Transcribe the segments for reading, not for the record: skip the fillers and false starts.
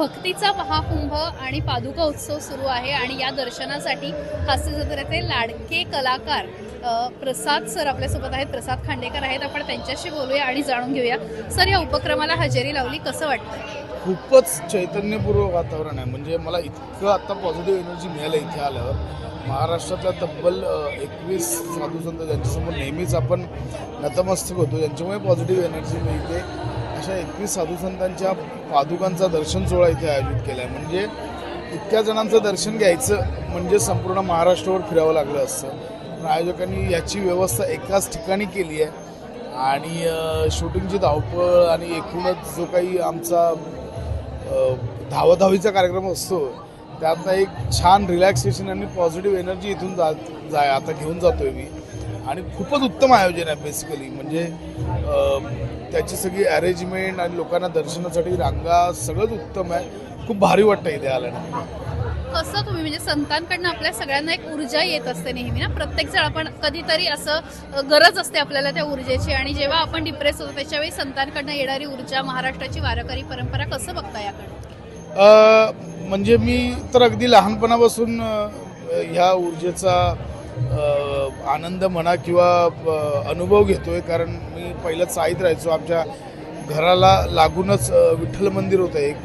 भक्तीचा महाकुंभ आणि पादुका उत्सव सुरू आहे आणि या दर्शनासाठी हास्य जत्रेचे लाडके कलाकार प्रसाद सर आपल्यासोबत आहेत. प्रसाद खांडेकर आहेत. आपण त्यांच्याशी बोलूया आणि जाणून घेऊया. सर, या उपक्रमाला हजेरी लावली, कसं वाटतं? खूपच चैतन्यपूर्वक वातावरण आहे. म्हणजे मला इतकं आता पॉझिटिव्ह एनर्जी मिळालं इथे आल्यावर. महाराष्ट्रातल्या तब्बल 21 साधुसंत ज्यांच्यासमोर नेहमीच आपण नतमस्तक होतो, ज्यांच्यामुळे पॉझिटिव्ह एनर्जी मिळते, अशा 21 साधुसंतांच्या पादुकांचा दर्शन सोहळा इथे आयोजित केला आहे. म्हणजे इतक्या जणांचं दर्शन घ्यायचं म्हणजे संपूर्ण महाराष्ट्रावर फिरावं लागलं असतं. आयोजकांनी याची व्यवस्था एकाच ठिकाणी केली आहे आणि शूटिंगची धावपळ आणि एकूणच जो काही आमचा धावाधावीचा कार्यक्रम असतो त्यातनं एक छान रिलॅक्सेशन आणि पॉझिटिव्ह एनर्जी इथून आता घेऊन जातोय मी. आणि खूपच उत्तम आयोजन आहे बेसिकली. म्हणजे त्याची सगळी अरेंजमेंट आणि लोकांना दर्शनासाठी रांगा सगळंच उत्तम आहे. खूप भारी वाटतं इथे आल्यानं. कसं तुम्ही म्हणजे संतांकडनं आपल्या सगळ्यांना एक ऊर्जा येत असते नेहमी ना, प्रत्येक जण आपण कधीतरी असं गरज असते आपल्याला त्या ऊर्जेची, आणि जेव्हा आपण डिप्रेस होतो त्याच्यावेळी संतांकडनं येणारी ऊर्जा, महाराष्ट्राची वारकरी परंपरा, कसं बघता याकडे? म्हणजे मी तर अगदी लहानपणापासून ह्या ऊर्जेचा आनंद म्हणा किंवा अनुभव घेतोय. कारण मी पहिलं चाळीत राहायचो. आमच्या घराला लागूनच विठ्ठल मंदिर होतं एक.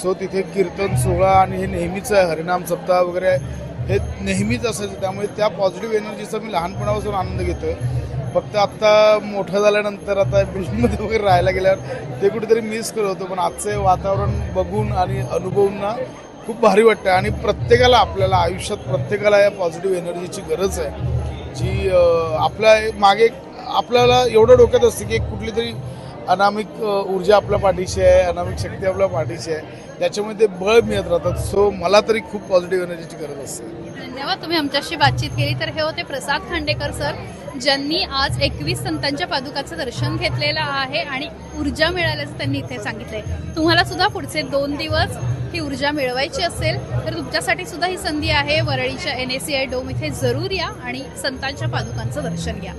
सो तिथे कीर्तन सोहळा आणि हे नेहमीच आहे, हरिनाम सप्ताह वगैरे हे नेहमीच असायचं. त्यामुळे त्या पॉझिटिव्ह एनर्जीचा मी लहानपणापासून आनंद घेतोय. फक्त आत्ता मोठं झाल्यानंतर आता बिल्डिंगमध्ये वगैरे राहायला गेल्यावर ते कुठेतरी मिस करत होतो. पण आजचं वातावरण बघून आणि अनुभवून ना खूप भारी वाटतं. आणि प्रत्येकाला, आपल्याला आयुष्यात प्रत्येकाला या पॉझिटिव्ह एनर्जीची गरज आहे, जी आपल्या मागे आपल्याला एवढं डोक्यात असते की एक कुठली तरी अनामिक ऊर्जा आपल्या पाठीशी आहे, अनामिक शक्ती आपल्या पाठीशी आहे, त्याच्यामुळे ते बळ मिळत राहतात. सो मला तरी खूप पॉझिटिव्ह एनर्जीची गरज असते. धन्यवाद, तुम्ही आमच्याशी बातचीत केली. तर हे होते प्रसाद खांडेकर सर, ज्यांनी आज 21 संतांच्या पादुकाचं दर्शन घेतलेलं आहे आणि ऊर्जा मिळाल्याचं त्यांनी इथे सांगितलंय. तुम्हाला सुद्धा पुढचे 2 दिवस ही ऊर्जा मिळवायची असेल तर तुमच्यासाठी सुद्धा ही संधी आहे. वरळीच्या NACI डोम इथे जरूर या आणि संतांच्या पादुकांचं दर्शन घ्या.